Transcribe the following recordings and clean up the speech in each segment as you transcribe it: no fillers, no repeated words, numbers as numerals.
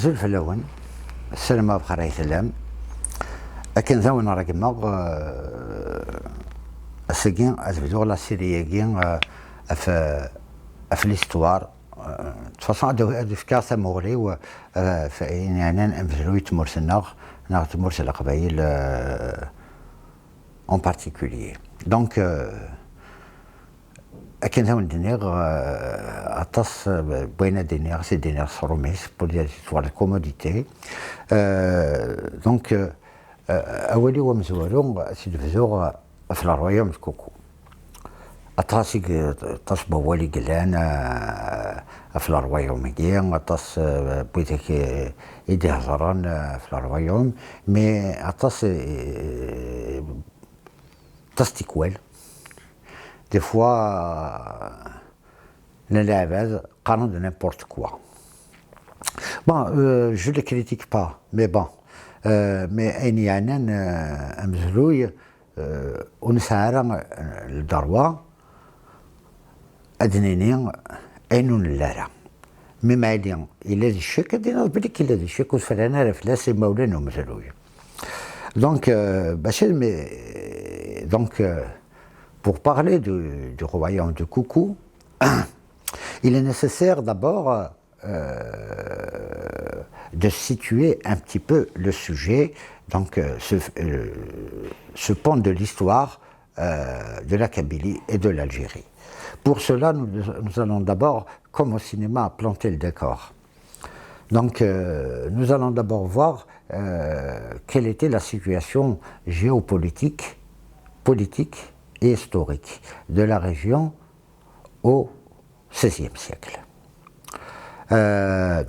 زلف اللون السلام بخير سلام أكن ذا وين راكماغ السجين أتبدو لا سيرياكين في ليستوار تفاصيل هذا في كاسة مغري و يعني أمثلوي تمرسناغ ناغ تمرس القبائل en particulier. Donc أكن ذا وين دينيغ أتص بين دينيغ سي دينيغ صروميس pour des histoires de commodité. Donc أولي ومزورون سيدفزور في الرويوم الكوكو أطاسيك أطاس بوالي قلان في الرويوم كيان أطاس بويتك إيدي هزران في الرويوم مي أطاس تيكوال دي فوا للعباد قانون de n'importe quoi. Bon, je ne les critique pas, mais bon. mais أين أمزلوي ونسعر الدروة أدنيني أين لارا مما يدين إلا ذي الشك دينا بليك إلا ذي الشك وفرانا رفلاس مولانا ومزلوي donc باش donc pour parler du royaume de Coucou il est nécessaire d'abord de situer un petit peu le sujet, donc ce pan de l'histoire de la Kabylie et de l'Algérie. Pour cela, nous allons d'abord, comme au cinéma, planter le décor. Donc, nous allons d'abord voir quelle était la situation géopolitique, politique et historique de la région au XVIe siècle.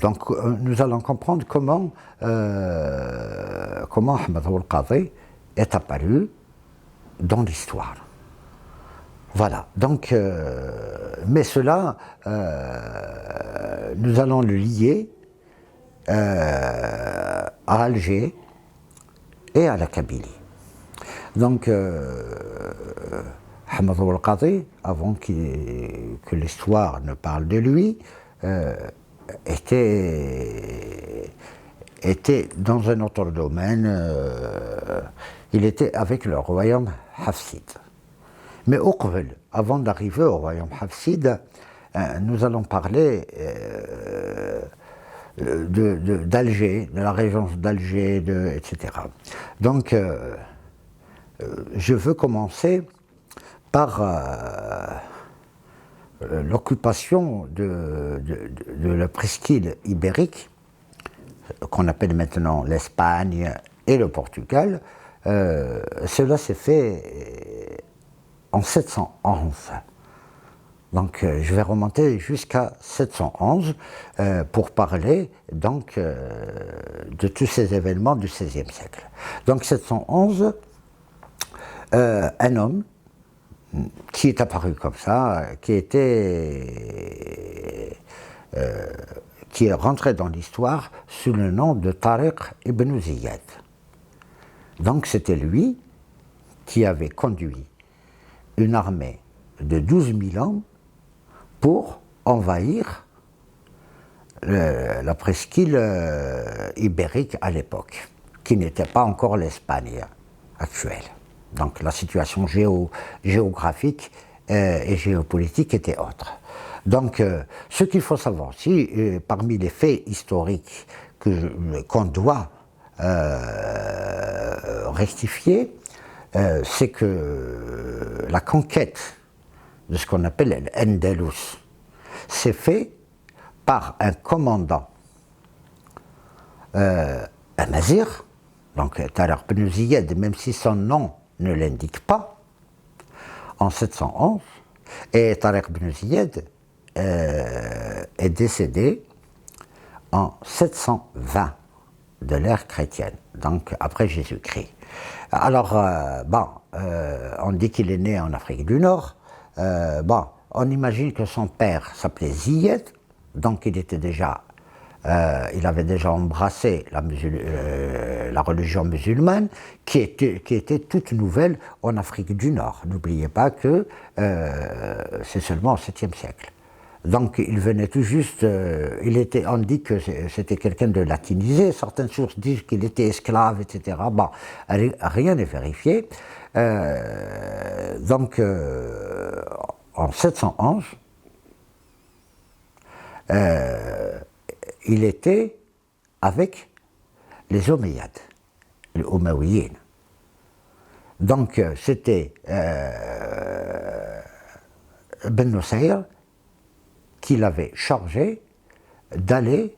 Donc nous allons comprendre comment Ahmed Ould Qadi est apparu dans l'histoire. Voilà, donc, mais cela, nous allons le lier à Alger et à la Kabylie. Donc, Ahmed Ould Qadi, avant que l'histoire ne parle de lui, était dans un autre domaine, il était avec le royaume hafside. Mais au Qvel, avant d'arriver au royaume hafside, nous allons parler d'Alger, de la région d'Alger, etc. Donc, je veux commencer par l'occupation de la presqu'île ibérique, qu'on appelle maintenant l'Espagne et le Portugal. Cela s'est fait en 711. Donc je vais remonter jusqu'à 711 pour parler donc de tous ces événements du XVIe siècle. Donc 711, un homme qui est apparu comme ça, qui est rentré dans l'histoire sous le nom de Tariq ibn Ziyad. Donc c'était lui qui avait conduit une armée de 12 000 hommes pour envahir la presqu'île ibérique à l'époque, qui n'était pas encore l'Espagne actuelle. Donc la situation géographique et géopolitique était autre. Donc ce qu'il faut savoir aussi, parmi les faits historiques qu'on doit rectifier, c'est que la conquête de ce qu'on appelle l'Andalous s'est fait par un commandant amazigh, donc Tariq ibn Ziyad, même si son nom ne l'indique pas, en 711, et Tariq ibn Ziyad est décédé en 720 de l'ère chrétienne, donc après Jésus-Christ. Alors, on dit qu'il est né en Afrique du Nord. On imagine que son père s'appelait Ziyad, donc il avait déjà embrassé la religion musulmane, qui était toute nouvelle en Afrique du Nord. N'oubliez pas que c'est seulement au 7e siècle. Donc il venait tout juste, on dit que c'était quelqu'un de latinisé, certaines sources disent qu'il était esclave, etc. Bon, rien n'est vérifié. Donc en 711, il était avec les Omeyyades, les Omeyyades. Donc c'était Ben Nusayr qui l'avait chargé d'aller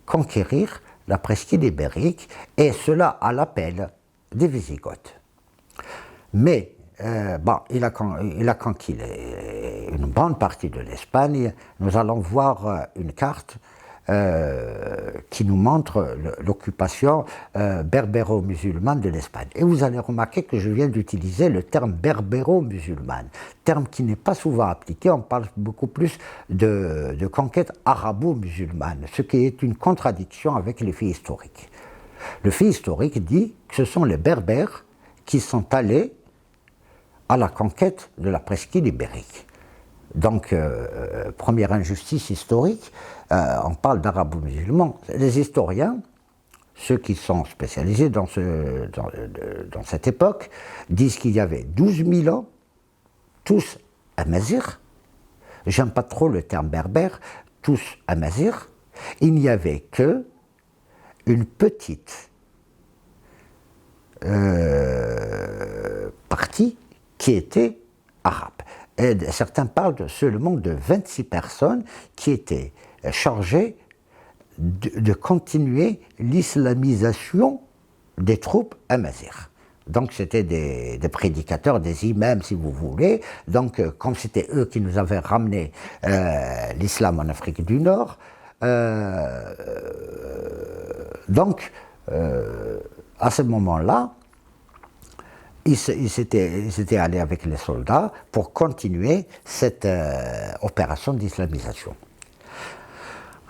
conquérir la presqu'île ibérique, et cela à l'appel des Wisigoths. Mais il a conquis une bonne partie de l'Espagne. Nous allons voir une carte qui nous montre l'occupation berbéro-musulmane de l'Espagne. Et vous allez remarquer que je viens d'utiliser le terme berbéro-musulmane, terme qui n'est pas souvent appliqué. On parle beaucoup plus de conquête arabo-musulmane, ce qui est une contradiction avec les faits historiques. Le fait historique dit que ce sont les Berbères qui sont allés à la conquête de la presqu'île ibérique. Donc, première injustice historique, on parle d'arabo-musulmans. Les historiens, ceux qui sont spécialisés dans cette époque, disent qu'il y avait 12 000 ans, tous amazirs. J'aime pas trop le terme berbère, tous amazirs. Il n'y avait que une petite partie qui était arabe. Et certains parlent seulement de 26 personnes qui étaient chargées de continuer l'islamisation des troupes amazirs. Donc c'était des prédicateurs, des imams si vous voulez. Donc comme c'était eux qui nous avaient ramené l'islam en Afrique du Nord, donc à ce moment-là, ils s'étaient allés avec les soldats pour continuer cette opération d'islamisation.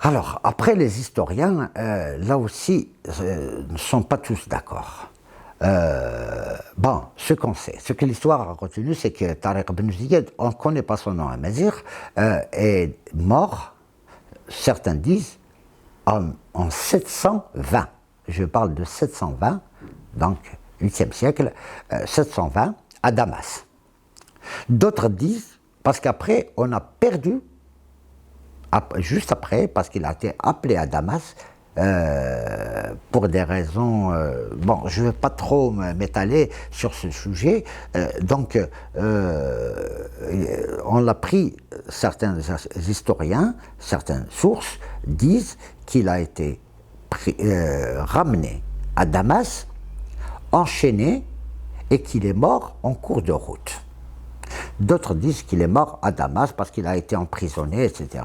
Alors, après, les historiens, là aussi, ne sont pas tous d'accord. Ce qu'on sait, ce que l'histoire a retenu, c'est que Tariq ibn Ziyad, on ne connaît pas son nom, Amazigh, est mort, certains disent, en 720. Je parle de 720, donc 8e siècle, 720, à Damas. D'autres disent, parce qu'après, on a perdu, juste après, parce qu'il a été appelé à Damas, pour des raisons... je ne vais pas trop m'étaler sur ce sujet, on l'a pris, certains historiens, certaines sources disent qu'il a été ramené à Damas, enchaîné, et qu'il est mort en cours de route. D'autres disent qu'il est mort à Damas parce qu'il a été emprisonné, etc.,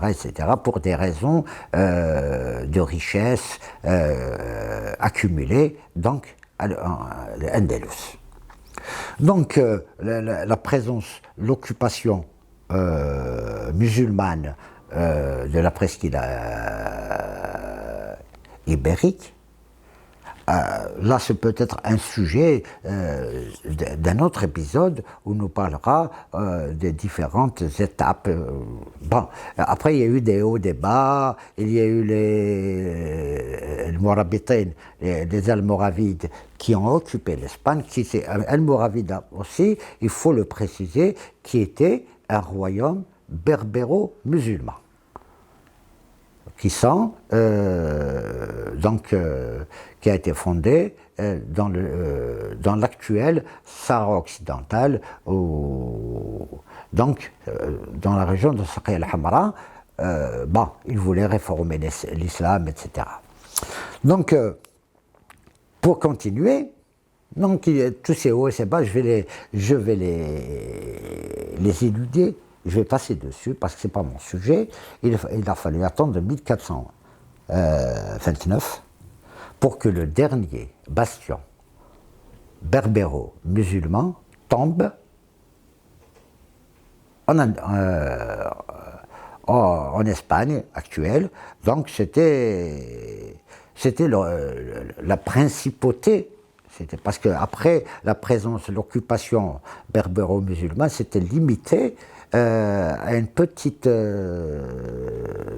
pour des raisons de richesse accumulées, donc à l'Andalus. Donc la présence, l'occupation musulmane de la presqu'île ibérique, là, c'est peut-être un sujet d'un autre épisode où nous parlera des différentes étapes. Après, il y a eu des hauts, des bas, il y a eu les Mourabitin, les Almoravides qui ont occupé l'Espagne, Almoravide aussi, il faut le préciser, qui était un royaume berbéro-musulman, qui a été fondé dans l'actuel Sahara occidental, dans la région de Saqi al-Hamra. Ils voulaient réformer l'islam, etc. Donc, pour continuer, donc, tous ces hauts et ces bas, je vais les éluder. Je vais passer dessus parce que ce n'est pas mon sujet. Il a fallu attendre 1429 pour que le dernier bastion berbéro-musulman tombe en Espagne actuelle. Donc c'était la principauté, C'était parce qu'après, la présence, l'occupation berbéro-musulmane s'était limitée à une petite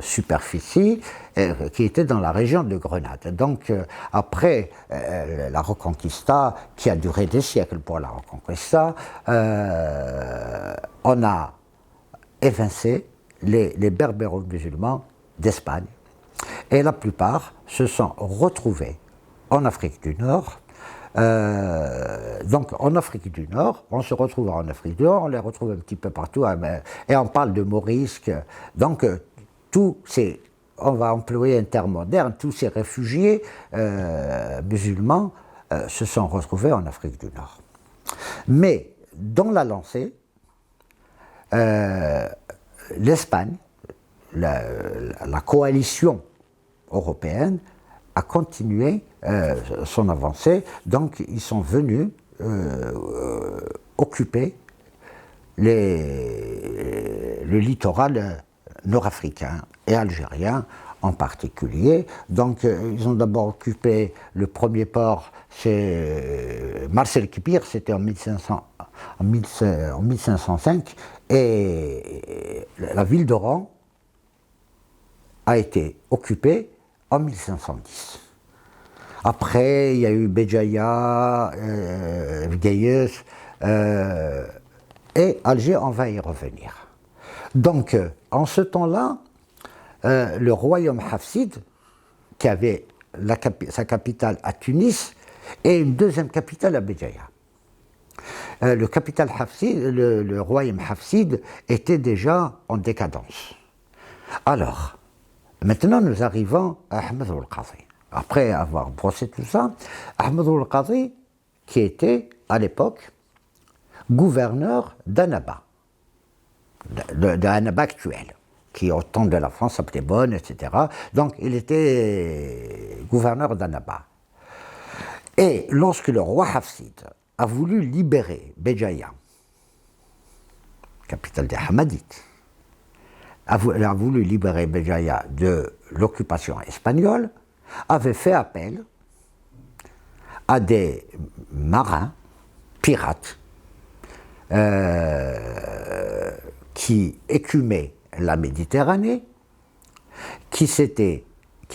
superficie qui était dans la région de Grenade. Donc après la Reconquista, qui a duré des siècles pour la Reconquista, on a évincé les berbéro-musulmans d'Espagne. Et la plupart se sont retrouvés en Afrique du Nord. Donc en Afrique du Nord, on se retrouve en Afrique du Nord, on les retrouve un petit peu partout, et on parle de Morisque. Donc on va employer un terme moderne, tous ces réfugiés musulmans se sont retrouvés en Afrique du Nord. Mais dans la lancée, l'Espagne, la coalition européenne, a continué son avancée, donc ils sont venus occuper le littoral nord-africain et algérien en particulier. Donc ils ont d'abord occupé le premier port, c'est Marcel Kibir, c'était en 1505, et la ville d'Oran a été occupée en 1510. Après, il y a eu Béjaïa, Gayes, et Alger, on va y revenir. Donc, en ce temps-là, le royaume hafside, qui avait sa capitale à Tunis, et une deuxième capitale à Béjaïa. Le royaume hafside était déjà en décadence. Alors, maintenant, nous arrivons à Ahmed al-Qadi. Après avoir brossé tout ça, Ahmed al-Qadi, qui était à l'époque gouverneur d'Annaba, de Annaba actuel, qui au temps de la France s'appelait Bonn, etc. Donc il était gouverneur d'Annaba. Et lorsque le roi Hafsid a voulu libérer Béjaïa, capitale des Hamadites, a voulu libérer Béjaïa de l'occupation espagnole, avait fait appel à des marins, pirates, qui écumaient la Méditerranée, qui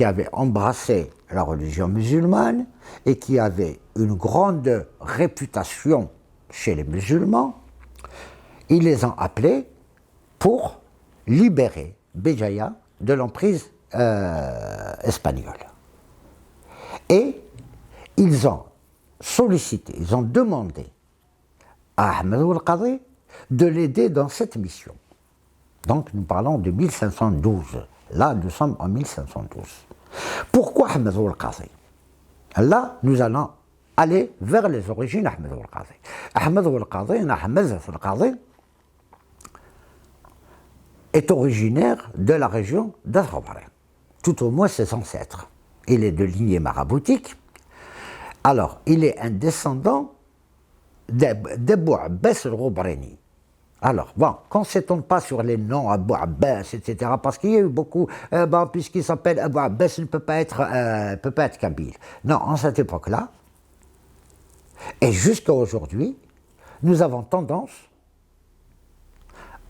avaient embrassé la religion musulmane et qui avaient une grande réputation chez les musulmans. Ils les ont appelés pour libérer Béjaïa de l'emprise espagnole. Et ils ont sollicité, ils ont demandé à Ahmed al-Qadi de l'aider dans cette mission. Donc nous parlons de 1512. Là, nous sommes en 1512. Pourquoi Ahmed al-Qadi? Là, nous allons aller vers les origines d'Ahmed al-Qadi. Ahmed al-Qadi est originaire de la région d'Azraouari, tout au moins ses ancêtres. Il est de lignée maraboutique. Alors, il est un descendant d'Abou Abbas al-Ghoubrani. Alors, bon, qu'on ne s'étonne pas sur les noms Abou Abbas, etc., parce qu'il y a eu beaucoup, puisqu'il s'appelle Abou Abbas, il ne peut pas être kabyle. Non, en cette époque-là, et jusqu'à aujourd'hui, nous avons tendance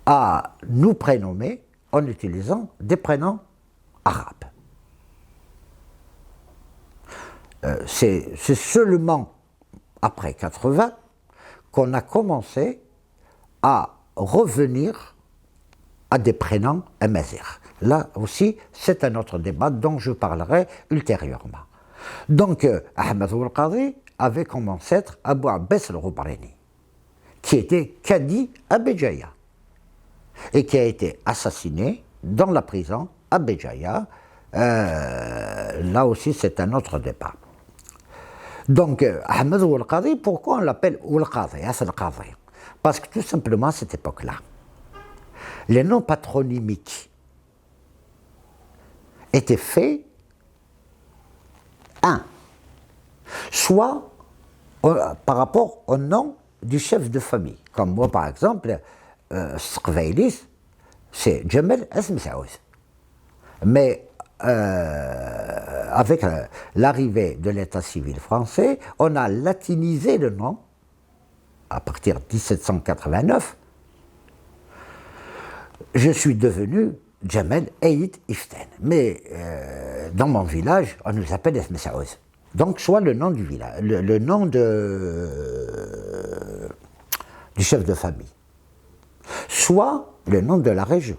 à nous prénommer en utilisant des prénoms arabes. C'est seulement après 80 qu'on a commencé à revenir à des prénoms amazigh. Là aussi, c'est un autre débat dont je parlerai ultérieurement. Donc, Ahmed al-Qadi avait comme ancêtre Abou Abbas al-Ghoubrani, qui était cadi à Béjaïa et qui a été assassiné dans la prison à Béjaïa. Là aussi, c'est un autre débat. Donc, Ahmed al-Qadi, pourquoi on l'appelle al-Qadi, al-Qadi? Parce que tout simplement, à cette époque-là, les noms patronymiques étaient faits, soit par rapport au nom du chef de famille. Comme moi, par exemple, Sqvailis, c'est Jamal Asm Saoud. Mais avec l'arrivée de l'État civil français, on a latinisé le nom à partir de 1789. Je suis devenu Djamel Eid Iften. Mais dans mon village, on nous appelle Esme Saouz. Donc, soit le nom du village, le nom du chef de famille, soit le nom de la région,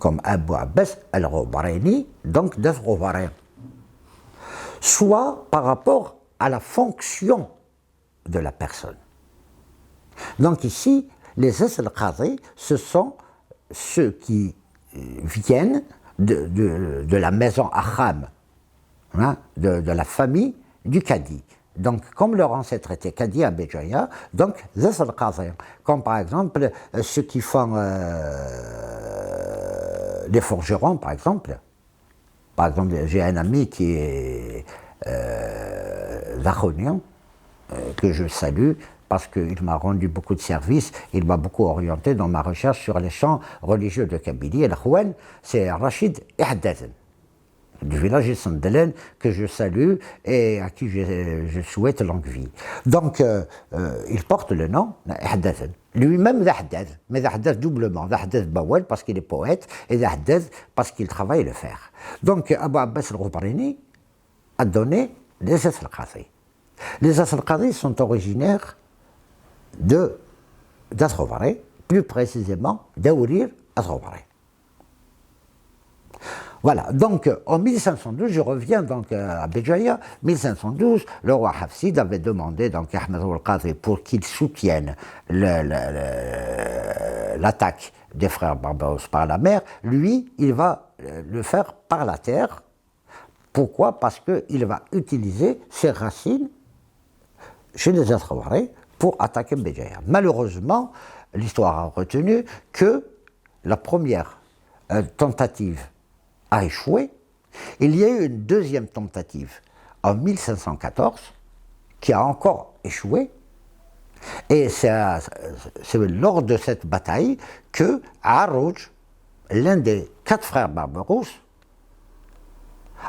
comme Abou Abbas al-Roubareni, donc d'Al-Roubarien, soit par rapport à la fonction de la personne. Donc ici, les al-Qadhi, ce sont ceux qui viennent de la maison Akham, hein, de la famille du Cadi. Donc, comme leur ancêtre était Cadi à Béjaïa, donc, Zas al-Qadhi, comme par exemple ceux qui font les forgerons, par exemple. Par exemple, j'ai un ami qui est Zachonian, que je salue, parce qu'il m'a rendu beaucoup de services, il m'a beaucoup orienté dans ma recherche sur les chants religieux de Kabylie. Et l'Akhouane, c'est Rachid Ihdazen, du village de Sandelen, que je salue et à qui je souhaite longue vie. Donc, il porte le nom Ihdazen. Lui-même Zahdad, mais Zahdad doublement. Zahdad Bawel parce qu'il est poète et Zahdad parce qu'il travaille le fer. Donc, Abou Abbas al-Roubareni a donné les As al-Qadhi. Les As al-Qadhi sont originaires d'As-Roubaré, plus précisément d'Aourir As-Roubaré. Voilà, donc en 1512, je reviens donc à Béjaïa, 1512, le roi Hafsid avait demandé donc à Ahmed al-Qadhi pour qu'il soutienne l'attaque des frères Barbaros par la mer. Lui, il va le faire par la terre. Pourquoi? Parce qu'il va utiliser ses racines chez les As-Roubaré pour attaquer Béjaïa. Malheureusement, l'histoire a retenu que la première tentative a échoué. Il y a eu une deuxième tentative en 1514 qui a encore échoué. Et c'est lors de cette bataille que Arouj, l'un des 4 frères Barbarousse,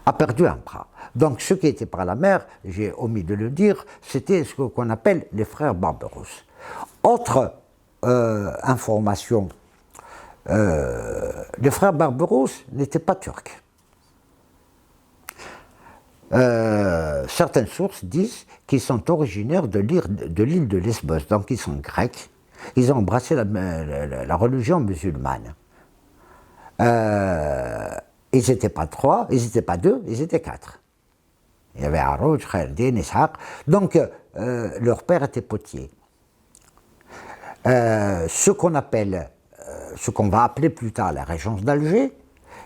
a perdu un bras. Donc ceux qui étaient par la mer, j'ai omis de le dire, c'était ce qu'on appelle les frères Barbarousse. Autre information, les frères Barbarousse n'étaient pas turcs. Certaines sources disent qu'ils sont originaires de l'île de Lesbos, donc ils sont grecs. Ils ont embrassé la religion musulmane. Ils n'étaient pas 3, ils n'étaient pas 2, ils étaient 4. Il y avait Arouj, Khairdin, Ishaq. Donc, leur père était potier. Ce qu'on va appeler plus tard la régence d'Alger,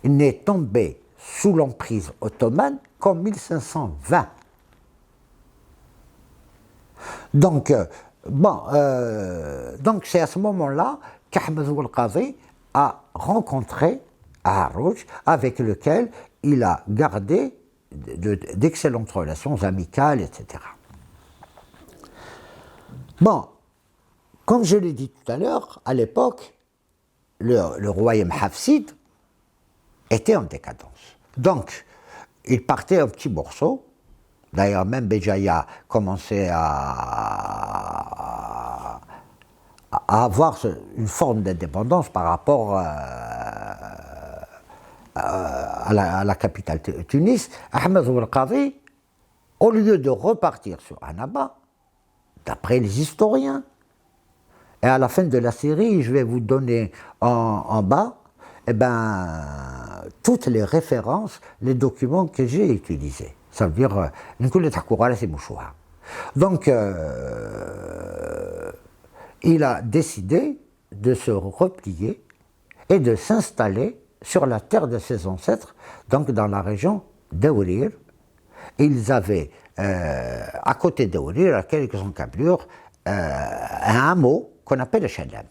n'est tombé sous l'emprise ottomane qu'en 1520. Donc, donc c'est à ce moment-là qu'Ahmed al-Qadhi a rencontré Arouj, avec lequel il a gardé d'excellentes relations amicales, etc. Bon, comme je l'ai dit tout à l'heure, à l'époque, le royaume Hafsid était en décadence. Donc, il partait en petits morceaux. D'ailleurs, même Béjaïa commençait à avoir une forme d'indépendance par rapport à la capitale Tunis. Ahmed al-Qadhi, au lieu de repartir sur Annaba, d'après les historiens, et à la fin de la série, je vais vous donner en bas toutes les références, les documents que j'ai utilisés. Ça veut dire, donc, il a décidé de se replier et de s'installer sur la terre de ses ancêtres, donc dans la région d'Aourir. Ils avaient, à côté d'Aourir, à quelques encablures, un hameau qu'on appelle le Chalem.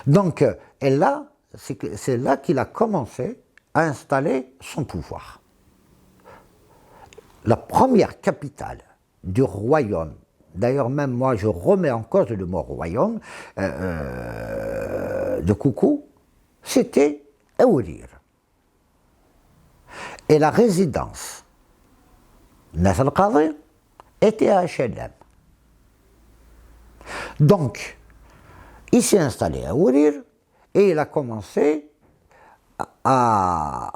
Donc, et là, c'est là qu'il a commencé à installer son pouvoir. La première capitale du royaume, d'ailleurs même moi je remets en cause le mot royaume de Koukou, c'était Aourir. Et la résidence Nas al-Qadi était à HLM. Donc, il s'est installé à Ourir et il a commencé à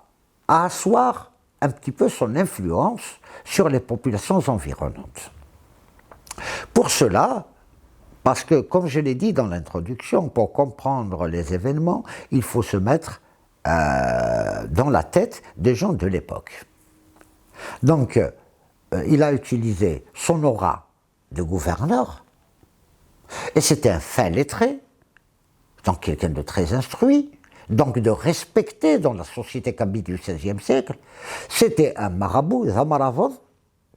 asseoir un petit peu son influence sur les populations environnantes. Pour cela, parce que, comme je l'ai dit dans l'introduction, pour comprendre les événements, il faut se mettre dans la tête des gens de l'époque. Donc, il a utilisé son aura de gouverneur, et c'était un fin lettré, donc quelqu'un de très instruit, donc de respecter dans la société kabyle du XVIe siècle. C'était un marabout, Zamaravod,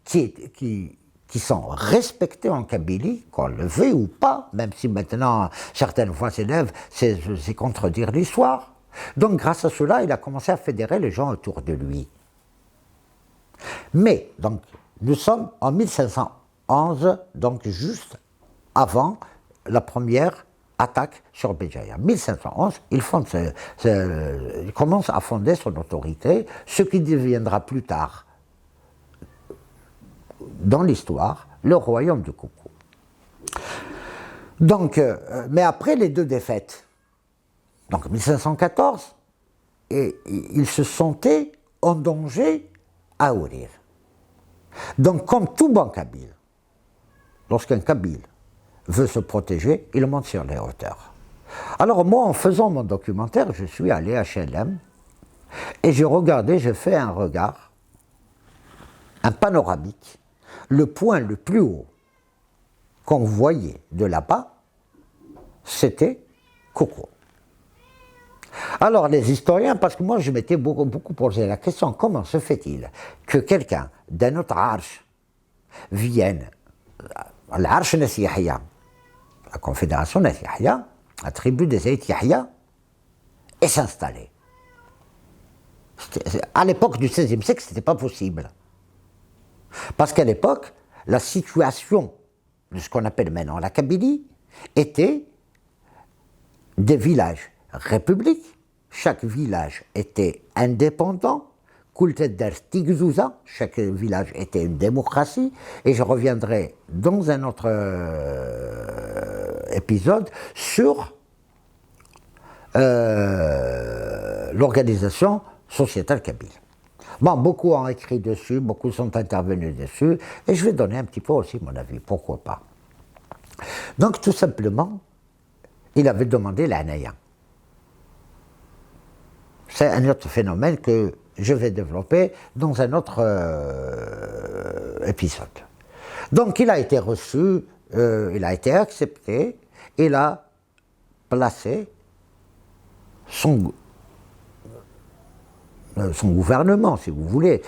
qui sont respectés en Kabylie, qu'on le veuille ou pas, même si maintenant certaines voix s'élèvent, c'est contredire l'histoire. Donc grâce à cela, il a commencé à fédérer les gens autour de lui. Mais, donc, nous sommes en 1511, donc juste avant la première attaque sur Béjaïa. 1511, il commence à fonder son autorité, ce qui deviendra plus tard, dans l'histoire, le royaume de Koukou. Donc, mais après les deux défaites, donc 1514, et il se sentait en danger à Ourir. Donc, comme tout bon kabyle, lorsqu'un kabyle veut se protéger, il monte sur les hauteurs. Alors moi, en faisant mon documentaire, je suis allé à HLM et j'ai fait un regard, un panoramique. Le point le plus haut qu'on voyait de là-bas, c'était Koukou. Alors les historiens, parce que moi je m'étais beaucoup posé la question, comment se fait-il que quelqu'un d'un autre arche vienne, l'arche Nas Yahya, la confédération Nas Yahya, la tribu des Zayd Yahya, et s'installer. À l'époque du XVIe siècle, ce n'était pas possible. Parce qu'à l'époque, la situation de ce qu'on appelle maintenant la Kabylie était des villages républiques, chaque village était indépendant, chaque village était une démocratie, et je reviendrai dans un autre épisode sur l'organisation sociétale kabyle. Bon, beaucoup ont écrit dessus, beaucoup sont intervenus dessus, et je vais donner un petit peu aussi mon avis, pourquoi pas. Donc tout simplement, il avait demandé l'anaya. C'est un autre phénomène que je vais développer dans un autre épisode. Donc il a été reçu, il a été accepté, il a placé son gouvernement, si vous voulez,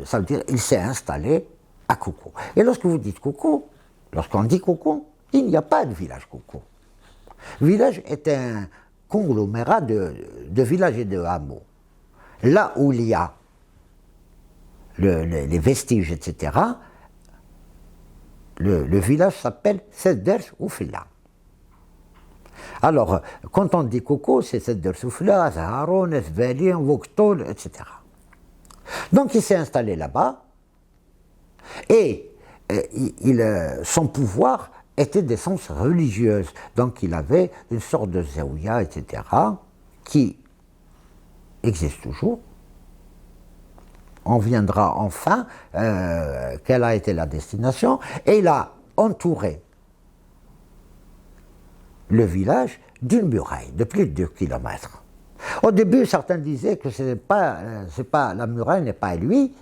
ça veut dire il s'est installé à Koukou. Et lorsque vous dites Koukou, lorsqu'on dit Koukou, il n'y a pas de village Koukou. Le village est un conglomérat de villages et de hameaux. Là où il y a les vestiges, etc., le village s'appelle Sedders ou Filla. Alors, quand on dit Koukou, c'est Sedders ou Filla, Zaharon, Esvelien, Voktol, etc. Donc il s'est installé là-bas et son pouvoir était d'essence religieuse. Donc il avait une sorte de zaouïa, etc., qui existe toujours. On viendra enfin, quelle a été la destination, et il a entouré le village d'une muraille de plus de 2 kilomètres. Au début, certains disaient que la muraille n'est pas à lui,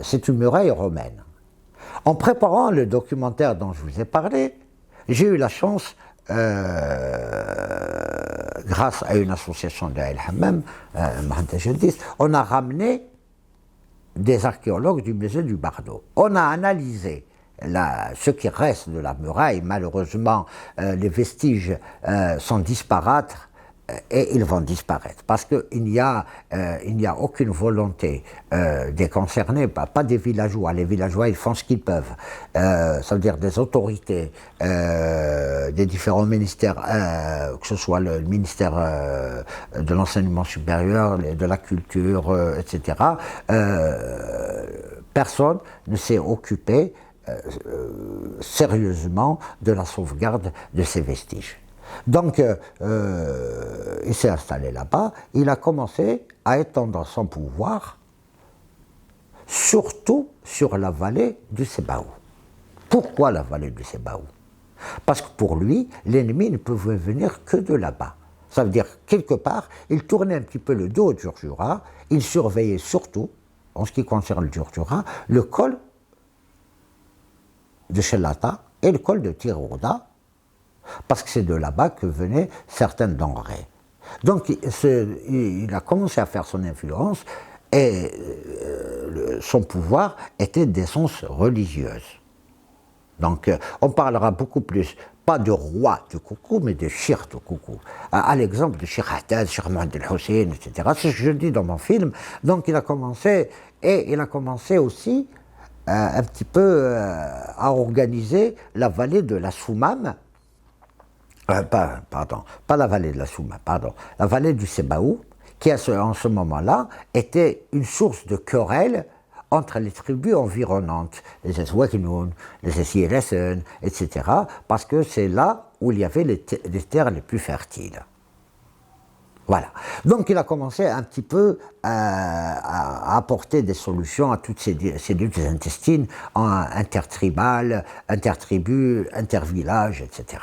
c'est une muraille romaine. En préparant le documentaire dont je vous ai parlé, j'ai eu la chance, grâce à une association de El Hammam, on a ramené des archéologues du musée du Bardo. On a analysé ce qui reste de la muraille. Malheureusement, les vestiges sont disparates et ils vont disparaître parce qu'il n'y a, aucune volonté des concernés, pas des villageois. Les villageois, ils font ce qu'ils peuvent. Ça veut dire des autorités, des différents ministères, que ce soit le ministère de l'enseignement supérieur, de la culture, etc. Personne ne s'est occupé sérieusement de la sauvegarde de ces vestiges. Donc, il s'est installé là-bas, il a commencé à étendre son pouvoir, surtout sur la vallée du Sebaou. Pourquoi la vallée du Sebaou? Parce que pour lui, l'ennemi ne pouvait venir que de là-bas. Ça veut dire, quelque part, il tournait un petit peu le dos au Djurdjura, il surveillait surtout, en ce qui concerne le Djurdjura, le col de Chellata et le col de Tirouda, parce que c'est de là-bas que venaient certaines denrées. Donc il a commencé à faire son influence et son pouvoir était d'essence religieuse. Donc on parlera beaucoup plus, pas de roi de Koukou, mais de Shir de Koukou. À l'exemple de Shir Haddad, Shir Mohamed el-Hussein, etc. C'est ce que je dis dans mon film. Donc il a commencé aussi un petit peu à organiser la vallée de la Soumam, pas la vallée de la Soumam, la vallée du Sebaou, qui en ce moment-là était une source de querelle entre les tribus environnantes, les Eswakinoun, les Essiresen, etc., parce que c'est là où il y avait les terres les plus fertiles. Voilà. Donc il a commencé un petit peu à apporter des solutions à toutes ces luttes intestines, intertribales, intertribus, intervillages, etc.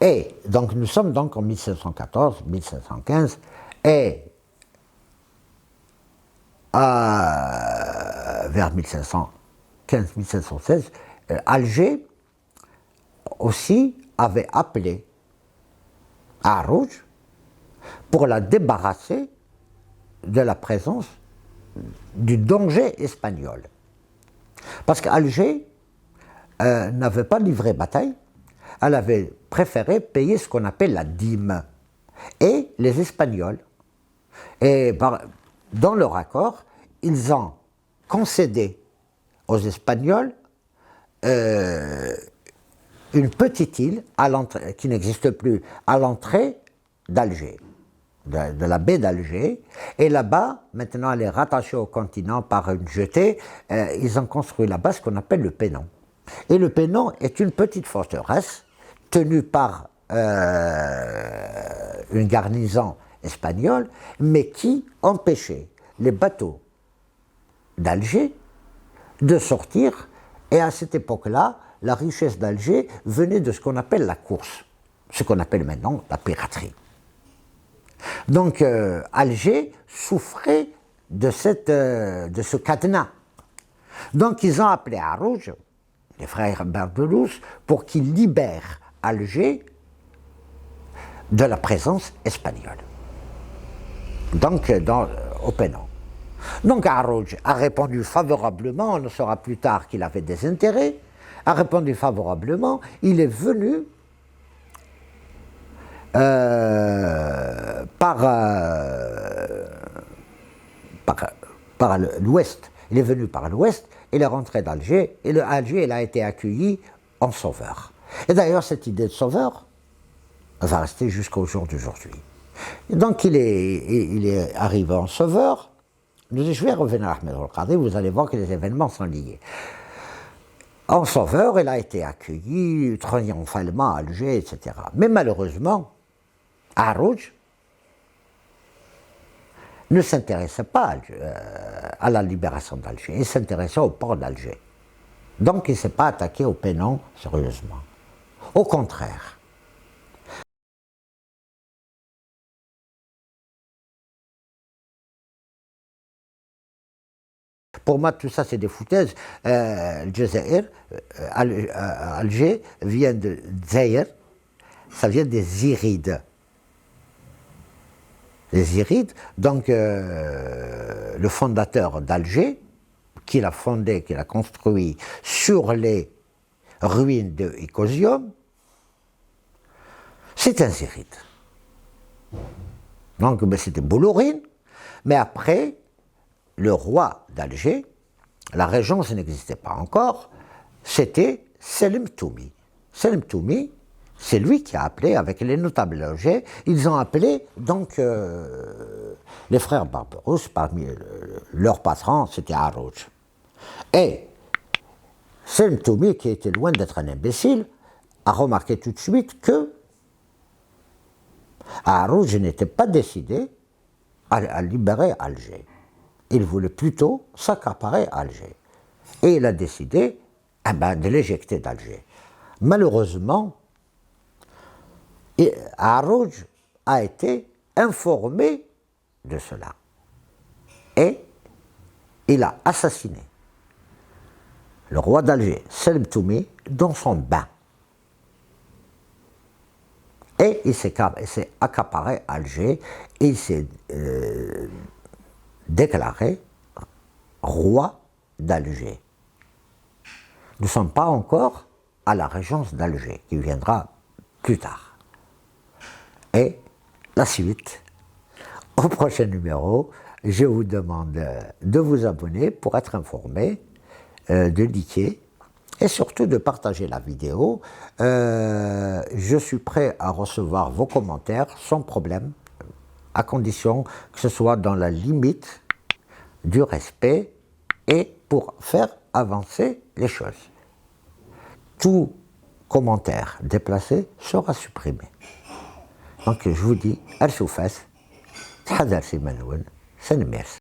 Et donc nous sommes donc en 1514, 1515, et vers 1515-1516, Alger aussi avait appelé à Rouge pour la débarrasser de la présence du danger espagnol. Parce qu'Alger n'avait pas livré bataille, elle avait préféré payer ce qu'on appelle la dîme. Et les Espagnols, dans leur accord, ils ont concédé aux Espagnols une petite île qui n'existe plus, à l'entrée d'Alger, de la baie d'Alger. Et là-bas, maintenant elle est rattachée au continent par une jetée, ils ont construit là-bas ce qu'on appelle le Pénon. Et le Pénon est une petite forteresse tenue par une garnison espagnole, mais qui empêchait les bateaux d'Alger de sortir. Et à cette époque-là, la richesse d'Alger venait de ce qu'on appelle la course, ce qu'on appelle maintenant la piraterie. Donc Alger souffrait de ce cadenas. Donc ils ont appelé à Rouge, les frères Barberousse, pour qu'ils libèrent Alger de la présence espagnole. Donc au Pénon. Donc Arrouj a répondu favorablement, on saura plus tard qu'il avait des intérêts, a répondu favorablement, il est venu par l'ouest. Il est venu par l'ouest, il est rentré d'Alger, et Alger il a été accueilli en sauveur. Et d'ailleurs, cette idée de sauveur va rester jusqu'au jour d'aujourd'hui. Donc il est arrivé en sauveur. Je vais revenir à Ahmed al-Qadi, vous allez voir que les événements sont liés. En sauveur, il a été accueilli triomphalement à Alger, etc. Mais malheureusement, Arrouj ne s'intéressait pas à la libération d'Alger, il s'intéressait au port d'Alger. Donc il ne s'est pas attaqué au Pénon sérieusement. Au contraire. Pour moi, tout ça, c'est des foutaises. Alger vient de Zaïr, ça vient des Irides. Les Irides, donc le fondateur d'Alger, qui l'a fondé, qui l'a construit sur les ruines de Icosium, C'est un zéride. Donc c'était Boulourine, mais après, le roi d'Alger, la régence n'existait pas encore, c'était Selim Toumi. Selim Toumi, c'est lui qui a appelé, avec les notables d'Alger, ils ont appelé donc les frères Barberousse, parmi leurs patrons, c'était Arrouj. Et Selim Toumi, qui était loin d'être un imbécile, a remarqué tout de suite que Arrouj n'était pas décidé à libérer Alger. Il voulait plutôt s'accaparer Alger. Et il a décidé de l'éjecter d'Alger. Malheureusement, Arrouj a été informé de cela. Et il a assassiné le roi d'Alger, Selim Toumi, dans son bain. Et il s'est accaparé Alger et il s'est déclaré roi d'Alger. Nous ne sommes pas encore à la régence d'Alger, qui viendra plus tard. Et la suite, au prochain numéro, je vous demande de vous abonner pour être informé, de liker et surtout de partager la vidéo. Je suis prêt à recevoir vos commentaires sans problème, à condition que ce soit dans la limite du respect et pour faire avancer les choses. Tout commentaire déplacé sera supprimé. Donc je vous dis, Al-Soufas, Tahadar Simanoun, Sanemers.